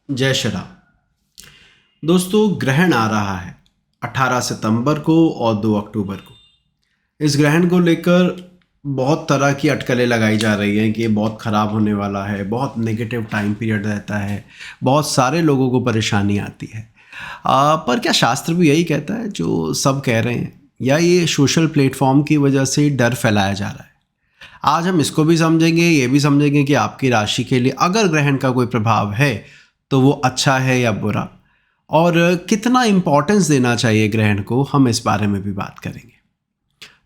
जय श्री राम। दोस्तों, ग्रहण आ रहा है 18 सितंबर को और 2 अक्टूबर को। इस ग्रहण को लेकर बहुत तरह की अटकलें लगाई जा रही हैं कि ये बहुत ख़राब होने वाला है, बहुत नेगेटिव टाइम पीरियड रहता है, बहुत सारे लोगों को परेशानी आती है। पर क्या शास्त्र भी यही कहता है जो सब कह रहे हैं, या ये सोशल प्लेटफॉर्म की वजह से डर फैलाया जा रहा है? आज हम इसको भी समझेंगे, ये भी समझेंगे कि आपकी राशि के लिए अगर ग्रहण का कोई प्रभाव है तो वो अच्छा है या बुरा, और कितना इम्पोर्टेंस देना चाहिए ग्रहण को, हम इस बारे में भी बात करेंगे।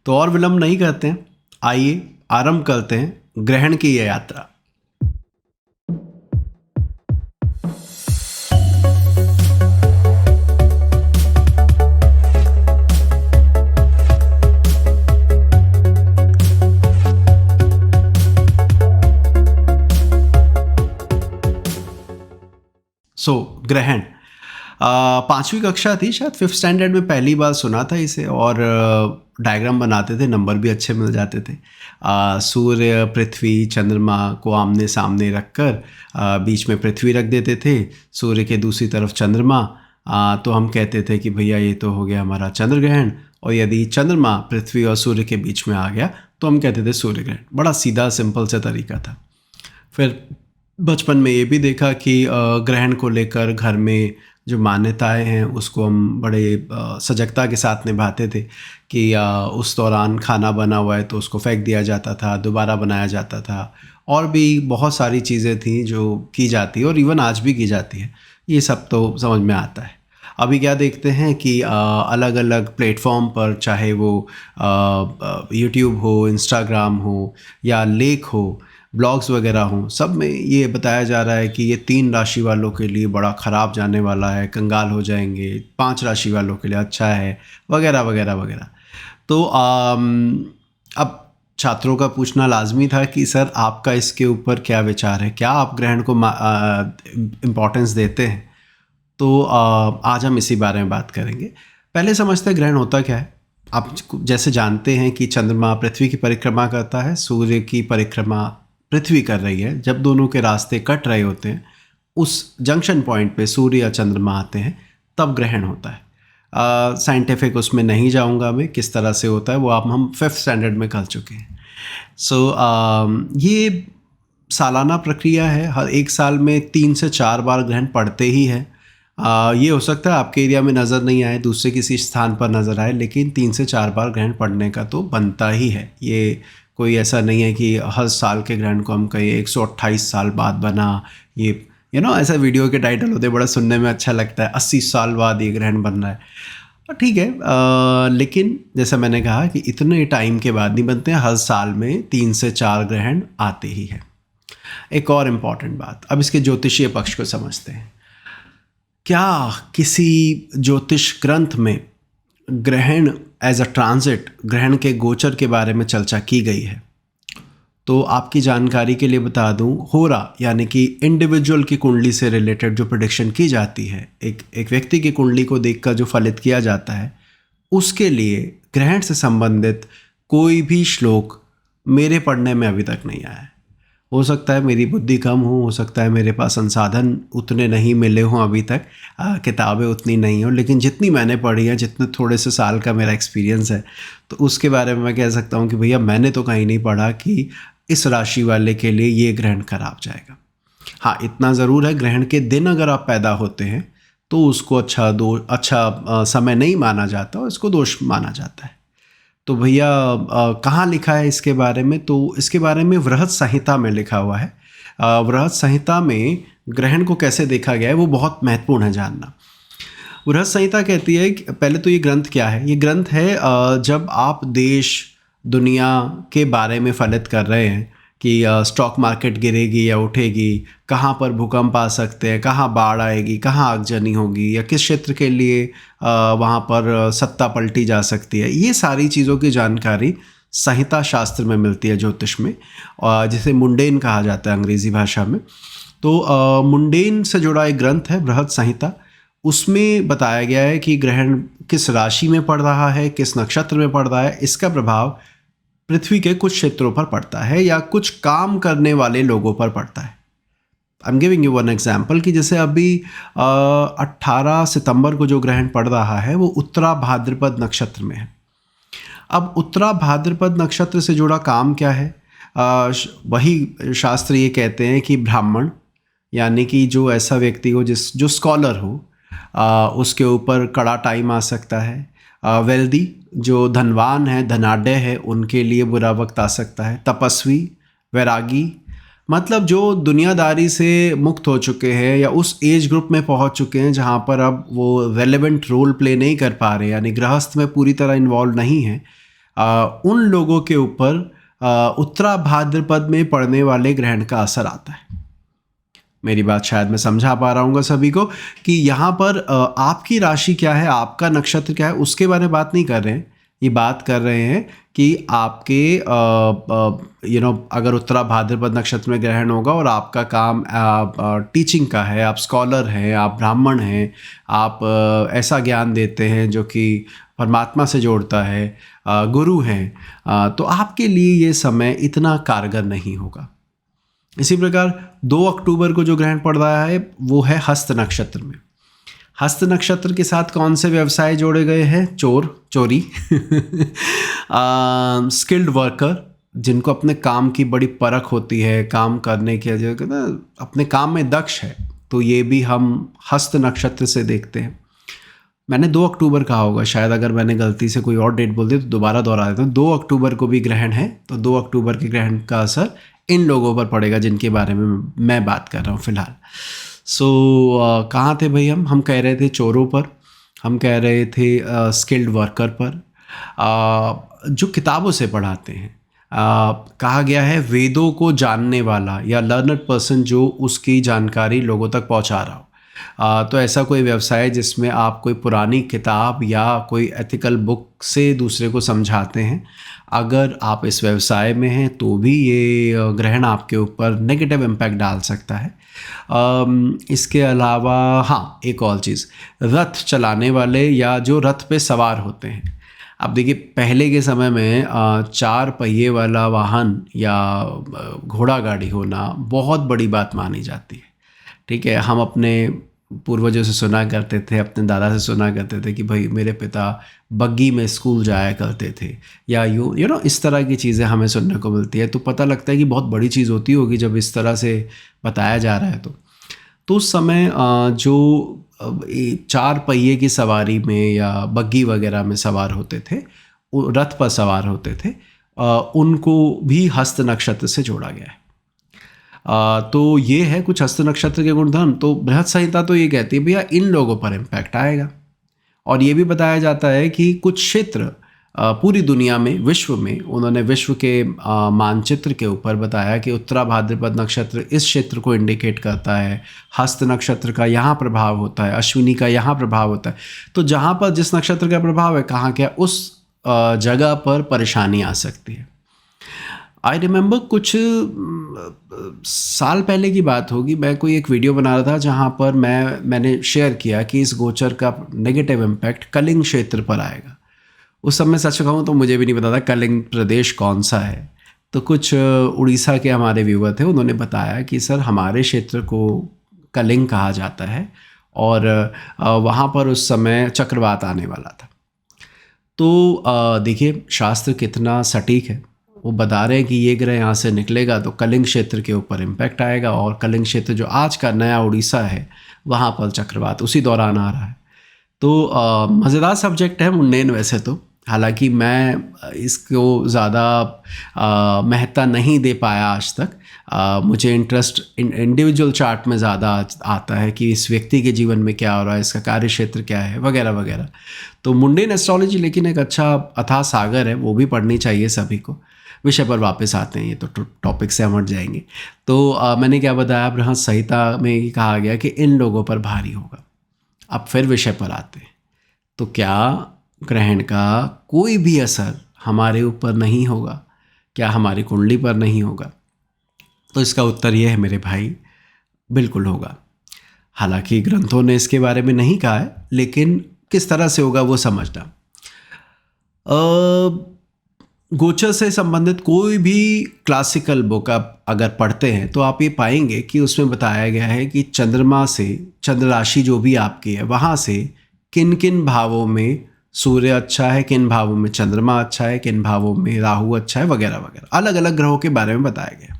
तो और विलंब नहीं करते हैं, आइए आरंभ करते हैं ग्रहण की यह यात्रा। ग्रहण 5वीं कक्षा थी शायद, 5th स्टैंडर्ड में पहली बार सुना था इसे, और डायग्राम बनाते थे, नंबर भी अच्छे मिल जाते थे। सूर्य, पृथ्वी, चंद्रमा को आमने सामने रखकर बीच में पृथ्वी रख देते थे, सूर्य के दूसरी तरफ चंद्रमा। तो हम कहते थे कि भैया ये तो हो गया हमारा चंद्र ग्रहण, और यदि चंद्रमा पृथ्वी और सूर्य के बीच में आ गया तो हम कहते थे सूर्य ग्रहण। बड़ा सीधा सिंपल सा तरीका था। फिर बचपन में ये भी देखा कि ग्रहण को लेकर घर में जो मान्यताएं हैं उसको हम बड़े सजगता के साथ निभाते थे कि उस दौरान खाना बना हुआ है तो उसको फेंक दिया जाता था, दोबारा बनाया जाता था, और भी बहुत सारी चीज़ें थी जो की जाती है और इवन आज भी की जाती है। ये सब तो समझ में आता है। अभी क्या देखते हैं कि अलग अलग प्लेटफॉर्म पर, चाहे वो यूट्यूब हो, इंस्टाग्राम हो, या लेख हो, ब्लॉग्स वगैरह हों, सब में ये बताया जा रहा है कि ये 3 राशि वालों के लिए बड़ा ख़राब जाने वाला है, कंगाल हो जाएंगे, 5 राशि वालों के लिए अच्छा है, वगैरह वगैरह वगैरह। तो अब छात्रों का पूछना लाजमी था कि सर आपका इसके ऊपर क्या विचार है, क्या आप ग्रहण को इम्पोर्टेंस देते हैं? तो आज हम इसी बारे में बात करेंगे। पहले समझते हैं ग्रहण होता क्या है। आप जैसे जानते हैं कि चंद्रमा पृथ्वी की परिक्रमा करता है, सूर्य की परिक्रमा पृथ्वी कर रही है। जब दोनों के रास्ते कट रहे होते हैं, उस जंक्शन पॉइंट पे सूर्य या चंद्रमा आते हैं, तब ग्रहण होता है। साइंटिफिक उसमें नहीं जाऊंगा मैं, किस तरह से होता है वो आप हम 5th स्टैंडर्ड में कर चुके हैं। ये सालाना प्रक्रिया है। हर एक साल में 3 से 4 बार ग्रहण पड़ते ही है। ये हो सकता है आपके एरिया में नज़र नहीं आए, दूसरे किसी स्थान पर नज़र आए, लेकिन 3 से 4 बार ग्रहण पड़ने का तो बनता ही है। ये कोई ऐसा नहीं है कि हर साल के ग्रहण को हम कहें 128 साल बाद बना, ये ऐसा वीडियो के टाइटल होते, बड़ा सुनने में अच्छा लगता है, 80 साल बाद ये ग्रहण बन रहा है। ठीक है, लेकिन जैसा मैंने कहा कि इतने टाइम के बाद नहीं बनते हैं, हर साल में 3 से 4 ग्रहण आते ही हैं। एक और इम्पॉर्टेंट बात, अब इसके ज्योतिषीय पक्ष को समझते हैं। क्या किसी ज्योतिष ग्रंथ में ग्रहण एज अ ट्रांजिट, ग्रहण के गोचर के बारे में चर्चा की गई है? तो आपकी जानकारी के लिए बता दूं, होरा यानी कि इंडिविजुअल की कुंडली से रिलेटेड जो प्रेडिक्शन की जाती है, एक व्यक्ति की कुंडली को देखकर जो फलित किया जाता है, उसके लिए ग्रहण से संबंधित कोई भी श्लोक मेरे पढ़ने में अभी तक नहीं आया है। हो सकता है मेरी बुद्धि कम हो सकता है मेरे पास संसाधन उतने नहीं मिले हों अभी तक, किताबें उतनी नहीं हो, लेकिन जितनी मैंने पढ़ी है, जितने थोड़े से साल का मेरा एक्सपीरियंस है, तो उसके बारे में मैं कह सकता हूँ कि भैया मैंने तो कहीं नहीं पढ़ा कि इस राशि वाले के लिए ये ग्रहण खराब जाएगा। हाँ, इतना ज़रूर है, ग्रहण के दिन अगर आप पैदा होते हैं तो उसको अच्छा समय नहीं माना जाता, इसको दोष माना जाता है। तो भैया कहाँ लिखा है इसके बारे में? तो इसके बारे में वृहत संहिता में लिखा हुआ है। वृहत संहिता में ग्रहण को कैसे देखा गया है वो बहुत महत्वपूर्ण है जानना। वृहत संहिता कहती है कि पहले तो ये ग्रंथ क्या है। ये ग्रंथ है जब आप देश दुनिया के बारे में फलित कर रहे हैं कि स्टॉक मार्केट गिरेगी या उठेगी, कहाँ पर भूकंप आ सकते हैं, कहाँ बाढ़ आएगी, कहाँ आगजनी होगी, या किस क्षेत्र के लिए वहाँ पर सत्ता पलटी जा सकती है। ये सारी चीज़ों की जानकारी संहिता शास्त्र में मिलती है, ज्योतिष में, जिसे मुंडेन कहा जाता है अंग्रेज़ी भाषा में। तो मुंडेन से जुड़ा एक ग्रंथ है बृहत संहिता। उसमें बताया गया है कि ग्रहण किस राशि में पड़ रहा है, किस नक्षत्र में पड़ रहा है, इसका प्रभाव पृथ्वी के कुछ क्षेत्रों पर पड़ता है या कुछ काम करने वाले लोगों पर पड़ता है। I am giving you one example कि जैसे अभी 18 सितंबर को जो ग्रहण पड़ रहा है वो उत्तरा भाद्रपद नक्षत्र में है। अब उत्तरा भाद्रपद नक्षत्र से जुड़ा काम क्या है? वही शास्त्र ये कहते हैं कि ब्राह्मण, यानी कि जो ऐसा व्यक्ति हो जो स्कॉलर हो, उसके ऊपर कड़ा टाइम आ सकता है। वेल्दी, जो धनवान है, धनाढ्य है, उनके लिए बुरा वक्त आ सकता है। तपस्वी, वैरागी, मतलब जो दुनियादारी से मुक्त हो चुके हैं या उस एज ग्रुप में पहुंच चुके हैं जहां पर अब वो रेलेवेंट रोल प्ले नहीं कर पा रहे, यानी गृहस्थ में पूरी तरह इन्वॉल्व नहीं है, उन लोगों के ऊपर उत्तरा भाद्रपद में पड़ने वाले ग्रहण का असर आता है। मेरी बात शायद मैं समझा पा रहा हूँ सभी को कि यहाँ पर आपकी राशि क्या है, आपका नक्षत्र क्या है, उसके बारे में बात नहीं कर रहे हैं। ये बात कर रहे हैं कि आपके अगर उत्तरा भाद्रपद नक्षत्र में ग्रहण होगा और आपका काम टीचिंग का है, आप स्कॉलर हैं, आप ब्राह्मण हैं, आप ऐसा ज्ञान देते हैं जो कि परमात्मा से जोड़ता है, गुरु हैं, तो आपके लिए ये समय इतना कारगर नहीं होगा। इसी प्रकार 2 अक्टूबर को जो ग्रहण पड़ रहा है वो है हस्त नक्षत्र में। हस्त नक्षत्र के साथ कौन से व्यवसाय जोड़े गए हैं? चोरी स्किल्ड वर्कर, जिनको अपने काम की बड़ी परख होती है, काम करने की ना अपने काम में दक्ष है, तो ये भी हम हस्त नक्षत्र से देखते हैं। मैंने 2 अक्टूबर कहा होगा, शायद अगर मैंने गलती से कोई और डेट बोल दी तो दोबारा दोहरा देता हूँ। 2 अक्टूबर को भी ग्रहण है, तो 2 अक्टूबर के ग्रहण का असर इन लोगों पर पड़ेगा जिनके बारे में मैं बात कर रहा हूँ फिलहाल। कहाँ थे भाई? हम कह रहे थे चोरों पर, हम कह रहे थे स्किल्ड वर्कर पर, जो किताबों से पढ़ाते हैं। कहा गया है वेदों को जानने वाला या लर्नड पर्सन, जो उसकी जानकारी लोगों तक पहुंचा रहा हो। तो ऐसा कोई व्यवसाय जिसमें आप कोई पुरानी किताब या कोई एथिकल बुक से दूसरे को समझाते हैं, अगर आप इस व्यवसाय में हैं तो भी ये ग्रहण आपके ऊपर नेगेटिव इम्पैक्ट डाल सकता है। इसके अलावा हाँ, एक और चीज़, रथ चलाने वाले या जो रथ पे सवार होते हैं। अब देखिए, पहले के समय में 4 पहिए वाला वाहन या घोड़ा गाड़ी होना बहुत बड़ी बात मानी जाती है। ठीक है, हम अपने पूर्वजों से सुना करते थे, अपने दादा से सुना करते थे कि भाई मेरे पिता बग्गी में स्कूल जाया करते थे, या इस तरह की चीज़ें हमें सुनने को मिलती है। तो पता लगता है कि बहुत बड़ी चीज़ होती होगी जब इस तरह से बताया जा रहा है। तो उस समय जो 4 पहिए की सवारी में या बग्गी वगैरह में सवार होते थे, रथ पर सवार होते थे, उनको भी हस्त नक्षत्र से जोड़ा गया है। तो ये है कुछ हस्त नक्षत्र के गुणधर्म। तो बृहत संहिता तो ये कहती है भैया इन लोगों पर इम्पैक्ट आएगा, और ये भी बताया जाता है कि कुछ क्षेत्र पूरी दुनिया में, विश्व में, उन्होंने विश्व के मानचित्र के ऊपर बताया कि उत्तरा भाद्रपद नक्षत्र इस क्षेत्र को इंडिकेट करता है, हस्त नक्षत्र का यहाँ प्रभाव होता है, अश्विनी का यहाँ प्रभाव होता है। तो जहाँ पर जिस नक्षत्र का प्रभाव है, कहाँ क्या, उस जगह पर परेशानी आ सकती है। आई रिमेंबर कुछ साल पहले की बात होगी, मैं कोई एक वीडियो बना रहा था जहाँ पर मैंने शेयर किया कि इस गोचर का नेगेटिव इम्पैक्ट कलिंग क्षेत्र पर आएगा। उस समय सच कहूँ तो मुझे भी नहीं पता था कलिंग प्रदेश कौन सा है। तो कुछ उड़ीसा के हमारे व्यूवर थे, उन्होंने बताया कि सर हमारे क्षेत्र को कलिंग कहा जाता है और वहाँ पर उस समय चक्रवात आने वाला था। तो देखिए शास्त्र कितना सटीक है, वो बता रहे हैं कि ये ग्रह यहाँ से निकलेगा तो कलिंग क्षेत्र के ऊपर इम्पैक्ट आएगा, और कलिंग क्षेत्र जो आज का नया उड़ीसा है वहाँ पर चक्रवात उसी दौरान आ रहा है। तो मज़ेदार सब्जेक्ट है मुंडेन वैसे तो, हालांकि मैं इसको ज़्यादा महत्ता नहीं दे पाया आज तक। मुझे इंटरेस्ट इंडिविजुअल चार्ट में ज़्यादा आता है कि इस व्यक्ति के जीवन में क्या हो रहा है, इसका कार्य क्षेत्र क्या है, वगैरह वगैरह। तो मुंडेन एस्ट्रोलॉजी लेकिन एक अच्छा अथाह सागर है, वो भी पढ़नी चाहिए सभी को। विषय पर वापस आते हैं, ये तो टॉपिक से हम हट जाएंगे। तो मैंने क्या बताया, बृहत संहिता में कहा गया कि इन लोगों पर भारी होगा। अब फिर विषय पर आते हैं, तो क्या ग्रहण का कोई भी असर हमारे ऊपर नहीं होगा? क्या हमारी कुंडली पर नहीं होगा? तो इसका उत्तर ये है मेरे भाई, बिल्कुल होगा। हालांकि ग्रंथों ने इसके बारे में नहीं कहा है, लेकिन किस तरह से होगा वो समझना। गोचर से संबंधित कोई भी क्लासिकल बुक आप अगर पढ़ते हैं तो आप ये पाएंगे कि उसमें बताया गया है कि चंद्रमा से, चंद्र राशि जो भी आपकी है वहाँ से किन किन भावों में सूर्य अच्छा है, किन भावों में चंद्रमा अच्छा है, किन भावों में राहु अच्छा है, वगैरह वगैरह अलग अलग ग्रहों के बारे में बताया गया।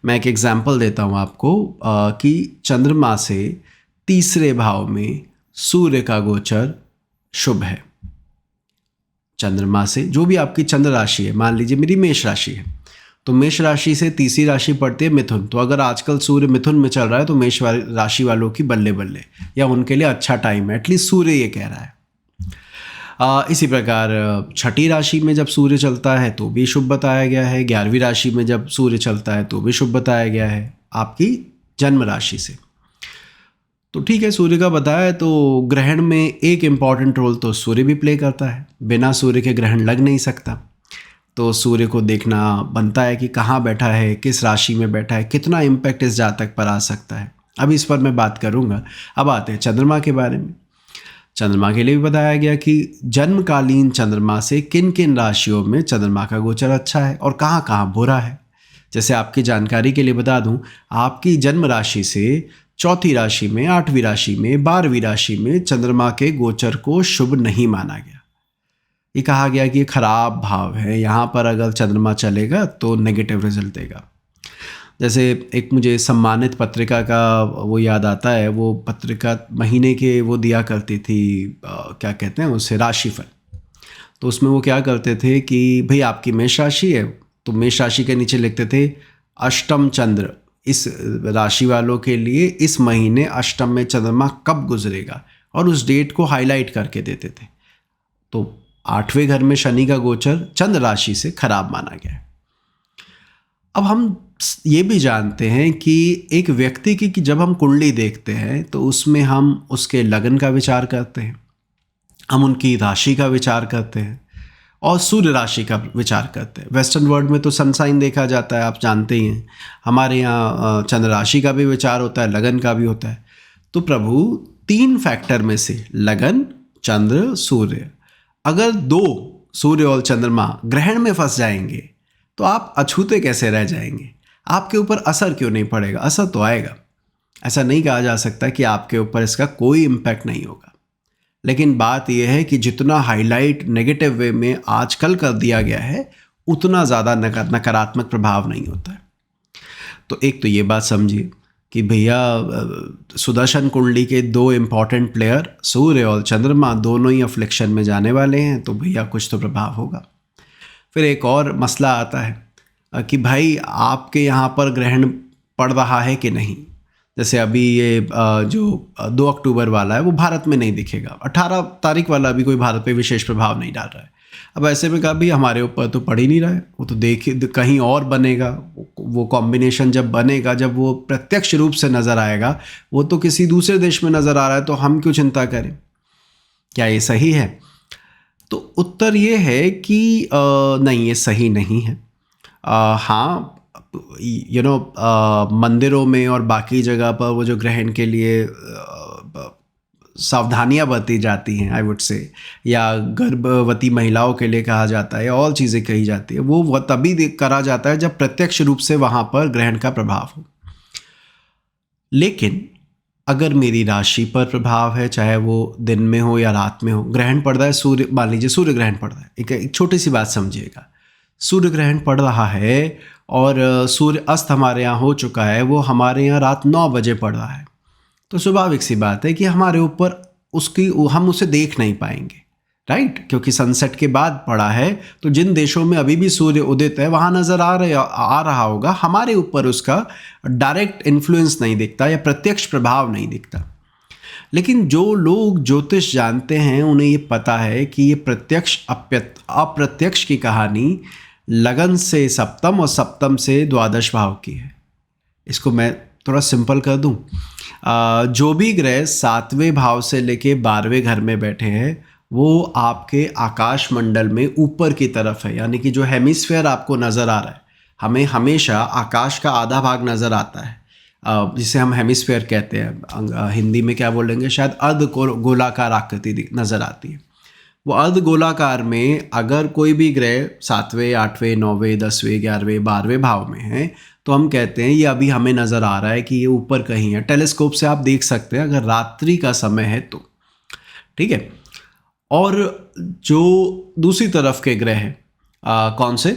मैं एक एग्जाम्पल देता हूँ आपको कि चंद्रमा से तीसरे भाव में सूर्य का गोचर शुभ है। चंद्रमा से जो भी आपकी चंद्र राशि है, मान लीजिए मेरी मेष राशि है, तो मेष राशि से तीसरी राशि पड़ती है मिथुन। तो अगर आजकल सूर्य मिथुन में चल रहा है तो मेष राशि वालों की बल्ले बल्ले, या उनके लिए अच्छा टाइम है, एटलीस्ट सूर्य ये कह रहा है। इसी प्रकार छठी राशि में जब सूर्य चलता है तो भी शुभ बताया गया है, 11वीं राशि में जब सूर्य चलता है तो भी शुभ बताया गया है आपकी जन्म राशि से। तो ठीक है, सूर्य का बताया है, तो ग्रहण में एक इम्पॉर्टेंट रोल तो सूर्य भी प्ले करता है। बिना सूर्य के ग्रहण लग नहीं सकता, तो सूर्य को देखना बनता है कि कहाँ बैठा है, किस राशि में बैठा है, कितना इम्पैक्ट इस जातक पर आ सकता है। अब इस पर मैं बात करूँगा। अब आते हैं चंद्रमा के बारे में। चंद्रमा के लिए भी बताया गया कि जन्मकालीन चंद्रमा से किन किन राशियों में चंद्रमा का गोचर अच्छा है और कहाँ कहाँ बुरा है। जैसे आपकी जानकारी के लिए बता दूं, आपकी जन्म राशि से चौथी राशि में, 8वीं राशि में, 12वीं राशि में चंद्रमा के गोचर को शुभ नहीं माना गया। ये कहा गया कि ये खराब भाव है, यहाँ पर अगर चंद्रमा चलेगा तो नेगेटिव रिजल्ट देगा। जैसे एक मुझे सम्मानित पत्रिका का वो याद आता है, वो पत्रिका महीने के वो दिया करती थी, क्या कहते हैं उसे, राशिफल। तो उसमें वो क्या करते थे कि भाई आपकी मेष राशि है, तो मेष राशि के नीचे लिखते थे अष्टम चंद्र, इस राशि वालों के लिए इस महीने अष्टम में चंद्रमा कब गुजरेगा, और उस डेट को हाईलाइट करके देते थे। तो 8वें घर में शनि का गोचर चंद्र राशि से खराब माना गया है। अब हम ये भी जानते हैं कि एक व्यक्ति की कि जब हम कुंडली देखते हैं तो उसमें हम उसके लगन का विचार करते हैं, हम उनकी राशि का विचार करते हैं और सूर्य राशि का विचार करते हैं। वेस्टर्न वर्ल्ड में तो सन साइन देखा जाता है, आप जानते ही हैं। हमारे यहाँ चंद्र राशि का भी विचार होता है, लगन का भी होता है। तो प्रभु 3 फैक्टर में से लगन, चंद्र, सूर्य, अगर 2 सूर्य और चंद्रमा ग्रहण में फंस जाएंगे तो आप अछूते कैसे रह जाएंगे? आपके ऊपर असर क्यों नहीं पड़ेगा? असर तो आएगा। ऐसा नहीं कहा जा सकता कि आपके ऊपर इसका कोई इम्पैक्ट नहीं होगा, लेकिन बात यह है कि जितना हाईलाइट नेगेटिव वे में आजकल कर दिया गया है उतना ज़्यादा नकारात्मक प्रभाव नहीं होता है। तो एक तो ये बात समझिए कि भैया सुदर्शन कुंडली के 2 इम्पॉर्टेंट प्लेयर सूर्य और चंद्रमा दोनों ही अफ्लिक्शन में जाने वाले हैं, तो भैया कुछ तो प्रभाव होगा। फिर एक और मसला आता है कि भाई आपके यहाँ पर ग्रहण पड़ रहा है कि नहीं। जैसे अभी ये जो 2 अक्टूबर वाला है वो भारत में नहीं दिखेगा, 18 तारीख वाला भी कोई भारत पे विशेष प्रभाव नहीं डाल रहा है। अब ऐसे में कहा भाई हमारे ऊपर तो पड़ ही नहीं रहा है, वो तो देखिए कहीं और बनेगा। वो कॉम्बिनेशन जब बनेगा, जब वो प्रत्यक्ष रूप से नज़र आएगा, वो तो किसी दूसरे देश में नज़र आ रहा है, तो हम क्यों चिंता करें? क्या ये सही है? तो उत्तर ये है कि नहीं, ये सही नहीं है। हाँ, मंदिरों में और बाकी जगह पर वो जो ग्रहण के लिए सावधानियां बरती जाती हैं, आई वुड से, या गर्भवती महिलाओं के लिए कहा जाता है, और चीज़ें कही जाती है, वो तभी करा जाता है जब प्रत्यक्ष रूप से वहाँ पर ग्रहण का प्रभाव हो। लेकिन अगर मेरी राशि पर प्रभाव है, चाहे वो दिन में हो या रात में हो, ग्रहण पड़ रहा है, सूर्य, मान लीजिए सूर्य ग्रहण पड़ रहा है, एक छोटी सी बात समझिएगा, सूर्य ग्रहण पड़ रहा है और सूर्य अस्त हमारे यहाँ हो चुका है, वो हमारे यहाँ रात 9 बजे पड़ रहा है, तो स्वाभाविक सी बात है कि हमारे ऊपर हम उसे देख नहीं पाएंगे, राइट? क्योंकि सनसेट के बाद पड़ा है, तो जिन देशों में अभी भी सूर्य उदित है वहाँ नज़र आ रहा होगा, हमारे ऊपर उसका डायरेक्ट इन्फ्लुएंस नहीं दिखता या प्रत्यक्ष प्रभाव नहीं दिखता। लेकिन जो लोग ज्योतिष जानते हैं उन्हें ये पता है कि ये प्रत्यक्ष अप्रत्यक्ष की कहानी लगन से सप्तम और सप्तम से द्वादश भाव की है। इसको मैं थोड़ा सिंपल कर दूं, जो भी ग्रह 7वें भाव से लेके 12वें घर में बैठे हैं वो आपके आकाश मंडल में ऊपर की तरफ है, यानी कि जो हेमिस्फीयर आपको नज़र आ रहा है, हमें हमेशा आकाश का आधा भाग नज़र आता है, जिसे हम हेमिस्फीयर कहते हैं। हिंदी में क्या बोलेंगे, शायद अर्ध गोलाकार आकृति नज़र आती है। वो अर्धगोलाकार में अगर कोई भी ग्रह 7वें 8वें 9वें 10वें 11वें 12वें भाव में है तो हम कहते हैं ये अभी हमें नज़र आ रहा है कि ये ऊपर कहीं है। टेलीस्कोप से आप देख सकते हैं अगर रात्रि का समय है तो, ठीक है। और जो दूसरी तरफ के ग्रह हैं कौन से,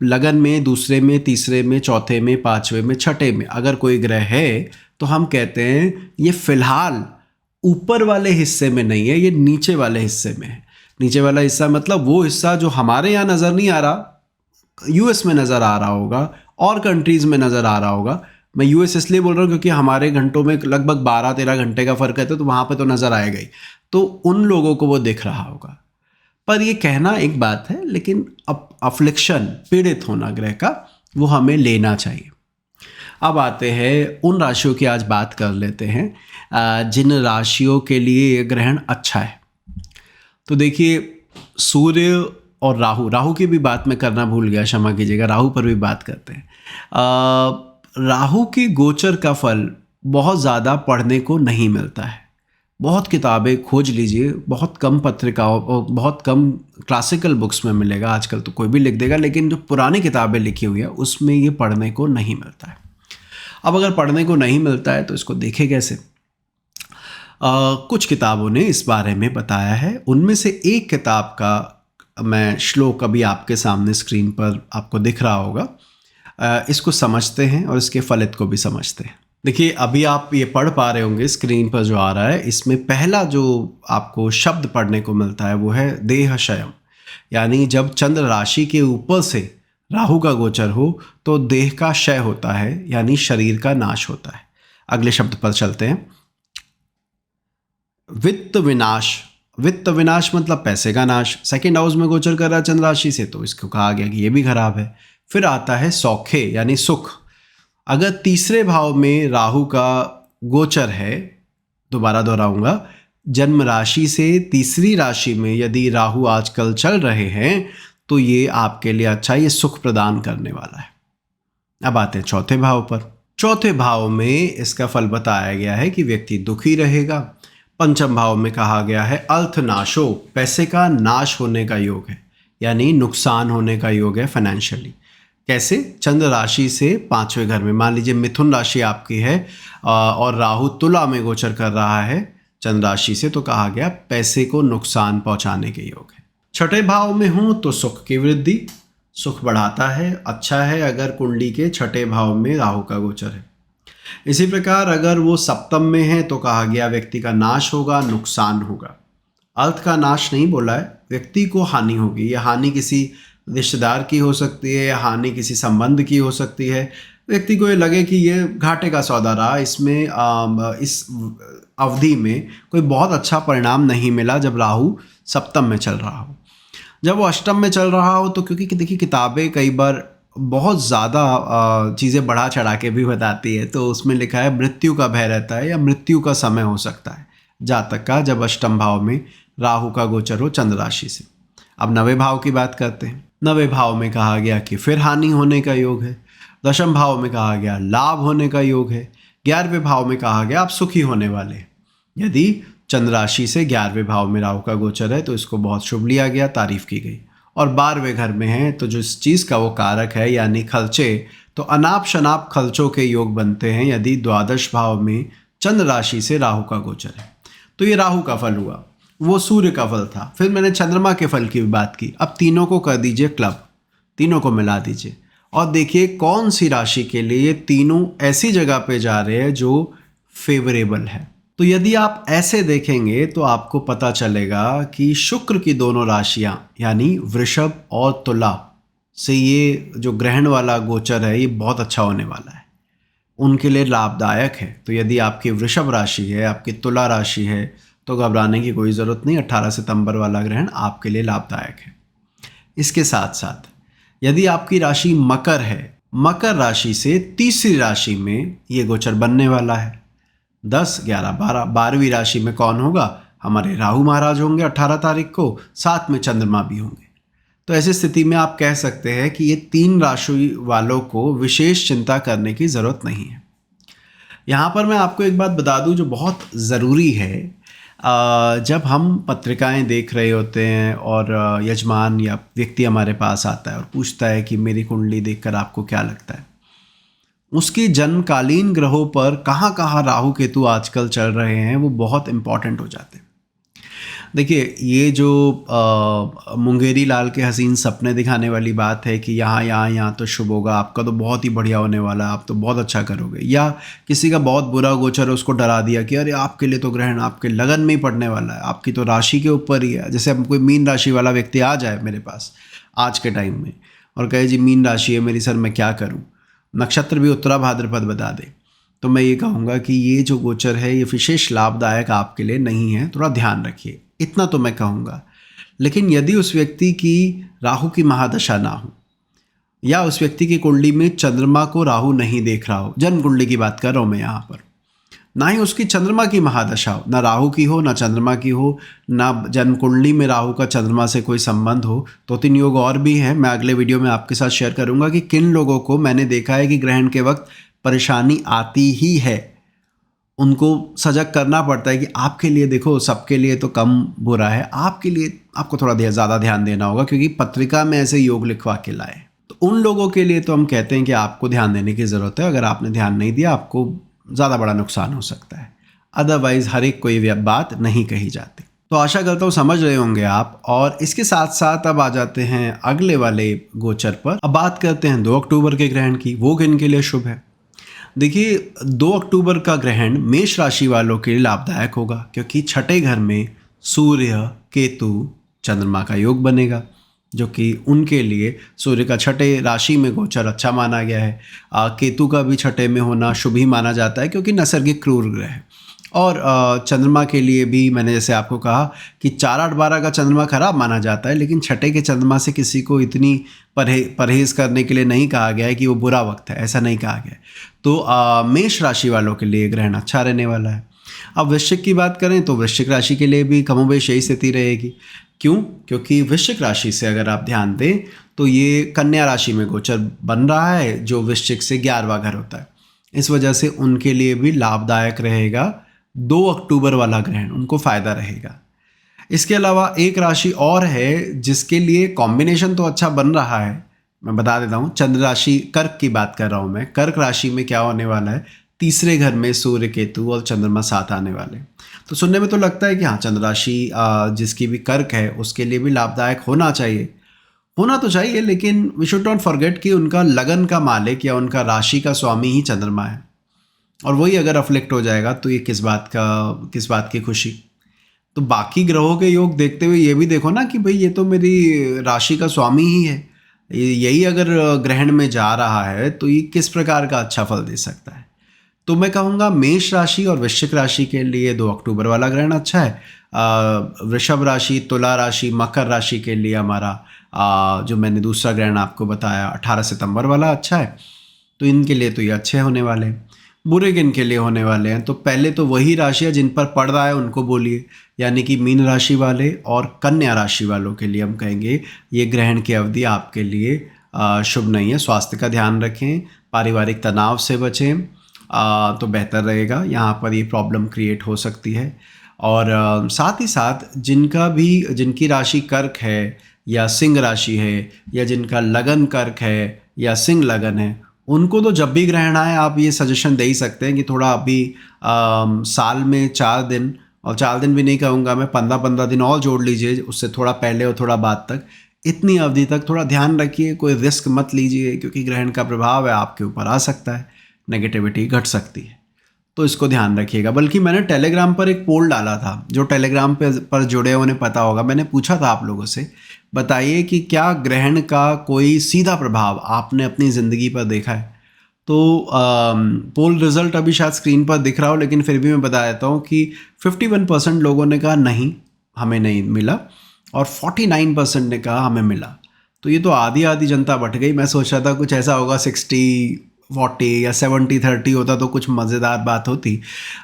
लगन में, दूसरे में, तीसरे में, चौथे में, पांचवें में, छठे में अगर कोई ग्रह है तो हम कहते हैं ये फिलहाल ऊपर वाले हिस्से में नहीं है, ये नीचे वाले हिस्से में है। नीचे वाला हिस्सा मतलब वो हिस्सा जो हमारे यहाँ नज़र नहीं आ रहा, यूएस में नज़र आ रहा होगा और कंट्रीज़ में नज़र आ रहा होगा। मैं यूएस इसलिए बोल रहा हूँ क्योंकि हमारे घंटों में लगभग 12-13 घंटे का फ़र्क है, तो वहाँ पे तो नज़र आएगा ही, तो उन लोगों को वो दिख रहा होगा। पर ये कहना एक बात है, लेकिन अफ्लिक्शन, पीड़ित होना ग्रह का, वो हमें लेना चाहिए। अब आते हैं उन राशियों की आज बात कर लेते हैं जिन राशियों के लिए ये ग्रहण अच्छा है। तो देखिए सूर्य और राहु की भी बात मैं करना भूल गया, क्षमा कीजिएगा, राहु पर भी बात करते हैं। राहु की गोचर का फल बहुत ज़्यादा पढ़ने को नहीं मिलता है। बहुत किताबें खोज लीजिए, बहुत कम पत्रिकाओं और बहुत कम क्लासिकल बुक्स में मिलेगा। आजकल तो कोई भी लिख देगा, लेकिन जो पुरानी किताबें लिखी हुई है उसमें ये पढ़ने को नहीं मिलता है। अब अगर पढ़ने को नहीं मिलता है तो इसको देखे कैसे? कुछ किताबों ने इस बारे में बताया है। उनमें से एक किताब का मैं श्लोक अभी आपके सामने स्क्रीन पर आपको दिख रहा होगा। इसको समझते हैं और इसके फलित को भी समझते हैं। देखिए अभी आप ये पढ़ पा रहे होंगे स्क्रीन पर जो आ रहा है, इसमें पहला जो आपको शब्द पढ़ने को मिलता है वो है देहक्षयम। यानी जब चंद्र राशि के ऊपर से राहु का गोचर हो तो देह का क्षय होता है, यानी शरीर का नाश होता है। अगले शब्द पर चलते हैं। वित्त विनाश। वित्त विनाश मतलब पैसे का नाश। सेकंड हाउस में गोचर कर रहा है चंद्र राशि से, तो इसको कहा गया कि ये भी खराब है। फिर आता है सौखे यानी सुख। अगर तीसरे भाव में राहु का गोचर है, दोबारा दोहराऊंगा, जन्म राशि से तीसरी राशि में यदि राहु आजकल चल रहे हैं तो ये आपके लिए अच्छा, ये सुख प्रदान करने वाला है। अब आते हैं चौथे भाव पर। चौथे भाव में इसका फल बताया गया है कि व्यक्ति दुखी रहेगा। पंचम भाव में कहा गया है अर्थनाशो, पैसे का नाश होने का योग है, यानी नुकसान होने का योग है फाइनेंशियली। कैसे? चंद्र राशि से पांचवें घर में, मान लीजिए मिथुन राशि आपकी है और राहु तुला में गोचर कर रहा है चंद्र राशि से, तो कहा गया पैसे को नुकसान पहुंचाने के योग है। छठे भाव में हूं तो सुख की वृद्धि, सुख बढ़ाता है, अच्छा है अगर कुंडली के छठे भाव में राहु का गोचर है। इसी प्रकार अगर वो सप्तम में है तो कहा गया व्यक्ति का नाश होगा, नुकसान होगा। अर्थ का नाश नहीं बोला है, व्यक्ति को हानि होगी। यह हानि किसी रिश्तेदार की हो सकती है या हानि किसी संबंध की हो सकती है। व्यक्ति को ये लगे कि ये घाटे का सौदा रहा, इसमें इस अवधि में कोई बहुत अच्छा परिणाम नहीं मिला जब राहु सप्तम में चल रहा हो। जब वो अष्टम में चल रहा हो तो क्योंकि देखिए किताबें कई बार बहुत ज़्यादा चीज़ें बढ़ा चढ़ा के भी बताती है, तो उसमें लिखा है मृत्यु का भय रहता है या मृत्यु का समय हो सकता है जातक का, जब अष्टम भाव में राहु का गोचर हो चंद्र राशि से। अब नवे भाव की बात करते हैं। नवे भाव में कहा गया कि फिर हानि होने का योग है। दशम भाव में कहा गया लाभ होने का योग है। 11वें भाव में कहा गया आप सुखी होने वाले। यदि चंद्र राशि से 11वें भाव में राहु का गोचर है तो इसको बहुत शुभ लिया गया, तारीफ की गई। और 12वें घर में है तो जो इस चीज़ का वो कारक है यानी खर्चे, तो अनाप शनाप खर्चों के योग बनते हैं यदि द्वादश भाव में चंद्र राशि से राहु का गोचर है। तो ये राहु का फल हुआ, वो सूर्य का फल था। फिर मैंने चंद्रमा के फल की भी बात की। अब तीनों को कर दीजिए क्लब, तीनों को मिला दीजिए और देखिए कौन सी राशि के लिए तीनों ऐसी जगह पे जा रहे हैं जो फेवरेबल है। तो यदि आप ऐसे देखेंगे तो आपको पता चलेगा कि शुक्र की दोनों राशियां यानी वृषभ और तुला से ये जो ग्रहण वाला गोचर है ये बहुत अच्छा होने वाला है, उनके लिए लाभदायक है। तो यदि आपकी वृषभ राशि है, आपकी तुला राशि है, तो घबराने की कोई ज़रूरत नहीं। 18 सितंबर वाला ग्रहण आपके लिए लाभदायक है। इसके साथ साथ यदि आपकी राशि मकर है, मकर राशि से तीसरी राशि में ये गोचर बनने वाला है। 10, 11, 12, 12वीं राशि में कौन होगा? हमारे राहु महाराज होंगे 18 तारीख को, साथ में चंद्रमा भी होंगे। तो ऐसी स्थिति में आप कह सकते हैं कि ये तीन राशि वालों को विशेष चिंता करने की ज़रूरत नहीं है। यहाँ पर मैं आपको एक बात बता दूँ जो बहुत ज़रूरी है। जब हम पत्रिकाएं देख रहे होते हैं और यजमान या व्यक्ति हमारे पास आता है और पूछता है कि मेरी कुंडली देखकर आपको क्या लगता है, उसकी जन्मकालीन ग्रहों पर कहाँ कहाँ राहु केतु आजकल चल रहे हैं वो बहुत इम्पॉर्टेंट हो जाते हैं। देखिए, ये जो मुंगेरी लाल के हसीन सपने दिखाने वाली बात है कि यहाँ तो शुभ होगा, आपका तो बहुत ही बढ़िया होने वाला है, आप तो बहुत अच्छा करोगे, या किसी का बहुत बुरा गोचर है उसको डरा दिया कि अरे आपके लिए तो ग्रहण आपके लगन में ही पड़ने वाला है, आपकी तो राशि के ऊपर ही है। जैसे अब कोई मीन राशि वाला व्यक्ति आ जाए मेरे पास आज के टाइम में और कहे जी मीन राशि है मेरी, सर मैं क्या करूँ, नक्षत्र भी उत्तरा भाद्रपद बता दे, तो मैं ये कहूँगा कि ये जो गोचर है ये विशेष लाभदायक आपके लिए नहीं है, थोड़ा ध्यान रखिए, इतना तो मैं कहूँगा। लेकिन यदि उस व्यक्ति की राहु की महादशा ना हो या उस व्यक्ति की कुंडली में चंद्रमा को राहु नहीं देख रहा हो, जन्म कुंडली की बात कर रहा हूँ मैं यहाँ पर, ना ही उसकी चंद्रमा की महादशा हो, ना राहु की हो ना चंद्रमा की हो, ना जन्म कुंडली में राहु का चंद्रमा से कोई संबंध हो, तो 3 योग और भी हैं। मैं अगले वीडियो में आपके साथ शेयर करूँगा कि किन लोगों को मैंने देखा है कि ग्रहण के वक्त परेशानी आती ही है, उनको सजग करना पड़ता है कि आपके लिए देखो सबके लिए तो कम बुरा है, आपके लिए आपको थोड़ा ज़्यादा ध्यान देना होगा क्योंकि पत्रिका में ऐसे योग लिखवा के लाए। तो उन लोगों के लिए तो हम कहते हैं कि आपको ध्यान देने की ज़रूरत है, अगर आपने ध्यान नहीं दिया आपको ज़्यादा बड़ा नुकसान हो सकता है, अदरवाइज़ हर एक कोई बात नहीं कही जाती। तो आशा करता हूँ समझ रहे होंगे आप। और इसके साथ साथ अब आ जाते हैं अगले वाले गोचर पर। अब बात करते हैं 2 अक्टूबर के ग्रहण की, वो किन के लिए शुभ है। देखिए, 2 अक्टूबर का ग्रहण मेष राशि वालों के लिए लाभदायक होगा क्योंकि छठे घर में सूर्य केतु चंद्रमा का योग बनेगा, जो कि उनके लिए सूर्य का छठे राशि में गोचर अच्छा माना गया है। केतु का भी छठे में होना शुभ ही माना जाता है क्योंकि नैसर्गिक क्रूर ग्रह है। और चंद्रमा के लिए भी मैंने जैसे आपको कहा कि 4, 8, 12 का चंद्रमा खराब माना जाता है, लेकिन छठे के चंद्रमा से किसी को इतनी परहेज करने के लिए नहीं कहा गया है कि वो बुरा वक्त है, ऐसा नहीं कहा गया है। तो मेष राशि वालों के लिए ग्रहण अच्छा रहने वाला है। अब वृश्चिक की बात करें तो वृश्चिक राशि के लिए भी कमोबेश यही स्थिति रहेगी। क्यों? क्योंकि वृश्चिक राशि से अगर आप ध्यान दें तो ये कन्या राशि में गोचर बन रहा है जो वृश्चिक से 11वां घर होता है, इस वजह से उनके लिए भी लाभदायक रहेगा 2 अक्टूबर वाला ग्रहण, उनको फ़ायदा रहेगा। इसके अलावा एक राशि और है जिसके लिए कॉम्बिनेशन तो अच्छा बन रहा है, मैं बता देता हूँ। चंद्र राशि कर्क की बात कर रहा हूँ मैं। कर्क राशि में क्या होने वाला है, तीसरे घर में सूर्य केतु और चंद्रमा साथ आने वाले। तो सुनने में तो लगता है कि हाँ, चंद्र राशि जिसकी भी कर्क है उसके लिए भी लाभदायक होना तो चाहिए, लेकिन वी शुड नॉट फॉरगेट कि उनका लगन का मालिक या उनका राशि का स्वामी ही चंद्रमा है, और वही अगर अफ्लिक्ट हो जाएगा तो ये किस बात की खुशी। तो बाकी ग्रहों के योग देखते हुए ये भी देखो ना कि भाई ये तो मेरी राशि का स्वामी ही है, यही अगर ग्रहण में जा रहा है तो ये किस प्रकार का अच्छा फल दे सकता है। तो मैं कहूँगा मेष राशि और वृश्चिक राशि के लिए 2 अक्टूबर वाला ग्रहण अच्छा है। वृषभ राशि, तुला राशि, मकर राशि के लिए हमारा जो मैंने दूसरा ग्रहण आपको बताया 18 सितंबर वाला अच्छा है। तो इनके लिए तो ये अच्छे होने वाले हैं। बुरे किन के लिए होने वाले हैं, तो पहले तो वही राशियाँ जिन पर पड़ रहा है उनको बोलिए, यानी कि मीन राशि वाले और कन्या राशि वालों के लिए हम कहेंगे ये ग्रहण की अवधि आपके लिए शुभ नहीं है। स्वास्थ्य का ध्यान रखें, पारिवारिक तनाव से बचें तो बेहतर रहेगा, यहाँ पर ये प्रॉब्लम क्रिएट हो सकती है। और साथ ही साथ जिनकी राशि कर्क है या सिंह राशि है, या जिनका लगन कर्क है या सिंह लगन है, उनको तो जब भी ग्रहण आए आप ये सजेशन दे ही सकते हैं कि थोड़ा अभी साल में 4 दिन, और 4 दिन भी नहीं कहूँगा मैं, 15-15 दिन और जोड़ लीजिए, उससे थोड़ा पहले और थोड़ा बाद तक, इतनी अवधि तक थोड़ा ध्यान रखिए, कोई रिस्क मत लीजिए क्योंकि ग्रहण का प्रभाव है आपके ऊपर आ सकता है, नेगेटिविटी घट सकती है, तो इसको ध्यान रखिएगा। बल्कि मैंने टेलीग्राम पर एक पोल डाला था, जो टेलीग्राम पर जुड़े उन्हें पता होगा, मैंने पूछा था आप लोगों से, बताइए कि क्या ग्रहण का कोई सीधा प्रभाव आपने अपनी ज़िंदगी पर देखा है। तो पोल रिज़ल्ट अभी शायद स्क्रीन पर दिख रहा हो, लेकिन फिर भी मैं बता देता हूँ कि 51% लोगों ने कहा नहीं हमें नहीं मिला, और 49% ने कहा हमें मिला। तो ये तो आधी जनता बट गई। मैं सोच रहा था कुछ ऐसा होगा 60-40 या 70-30 होता तो कुछ मज़ेदार बात होती,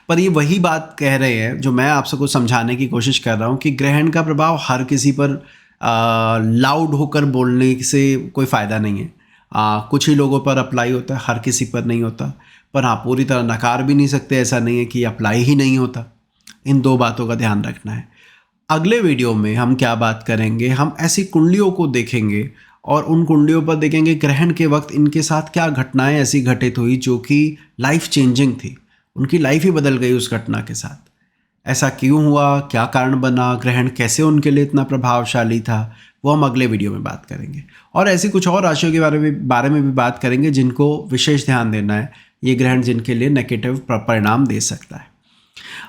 पर ये वही बात कह रहे हैं जो मैं आप सबको समझाने की कोशिश कर रहा हूँ कि ग्रहण का प्रभाव हर किसी पर लाउड होकर बोलने से कोई फ़ायदा नहीं है। कुछ ही लोगों पर अप्लाई होता है, हर किसी पर नहीं होता। पर हाँ, पूरी तरह नकार भी नहीं सकते, ऐसा नहीं है कि अप्लाई ही नहीं होता। इन 2 बातों का ध्यान रखना है। अगले वीडियो में हम क्या बात करेंगे, हम ऐसी कुंडलियों को देखेंगे और उन कुंडलियों पर देखेंगे ग्रहण के वक्त इनके साथ क्या घटनाएं ऐसी घटित हुई जो कि लाइफ चेंजिंग थी, उनकी लाइफ ही बदल गई उस घटना के साथ। ऐसा क्यों हुआ, क्या कारण बना, ग्रहण कैसे उनके लिए इतना प्रभावशाली था, वो हम अगले वीडियो में बात करेंगे। और ऐसी कुछ और राशियों के बारे में भी बात करेंगे जिनको विशेष ध्यान देना है, ये ग्रहण जिनके लिए नेगेटिव परिणाम दे सकता है।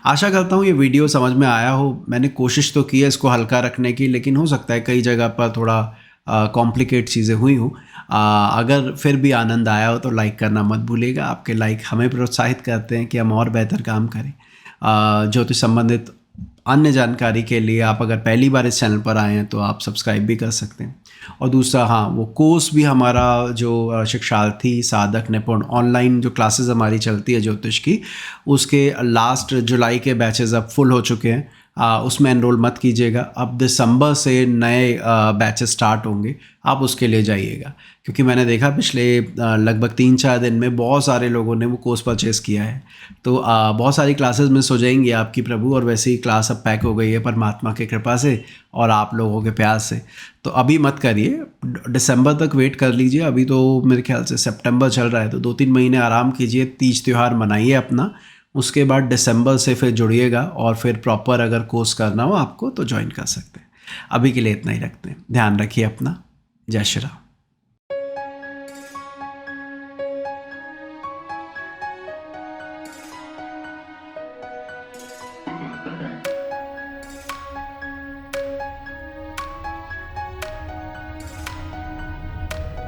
आशा करता हूँ ये वीडियो समझ में आया हो। मैंने कोशिश तो की है इसको हल्का रखने की, लेकिन हो सकता है कई जगह पर थोड़ा कॉम्प्लिकेट चीज़ें हुई हों। अगर फिर भी आनंद आया हो तो लाइक करना मत भूलिएगा। आपके लाइक हमें प्रोत्साहित करते हैं कि हम और बेहतर काम करें। ज्योतिष संबंधित अन्य जानकारी के लिए आप अगर पहली बार इस चैनल पर आए हैं तो आप सब्सक्राइब भी कर सकते हैं। और दूसरा, हाँ, वो कोर्स भी हमारा जो शिक्षार्थी साधक निपुण ऑनलाइन जो क्लासेस हमारी चलती है ज्योतिष की, उसके लास्ट जुलाई के बैचेस अब फुल हो चुके हैं। उसमें एनरोल मत कीजिएगा। अब दिसंबर से नए बैचेस स्टार्ट होंगे, आप उसके लिए जाइएगा। क्योंकि मैंने देखा पिछले लगभग 3-4 दिन में बहुत सारे लोगों ने वो कोर्स परचेस किया है। तो बहुत सारी क्लासेस मिस हो जाएंगी आपकी प्रभु, और वैसे ही क्लास अब पैक हो गई है परमात्मा की कृपा से और आप लोगों के प्यार से। तो अभी मत करिए, दिसंबर तक वेट कर लीजिए। अभी तो मेरे ख्याल से सितंबर चल रहा है, तो 2-3 महीने आराम कीजिए, तीज त्यौहार मनाइए अपना। उसके बाद दिसंबर से फिर जुड़िएगा और फिर प्रॉपर अगर कोर्स करना हो आपको तो ज्वाइन कर सकते हैं। अभी के लिए इतना ही रखते हैं। ध्यान रखिए अपना। जय श्री राम।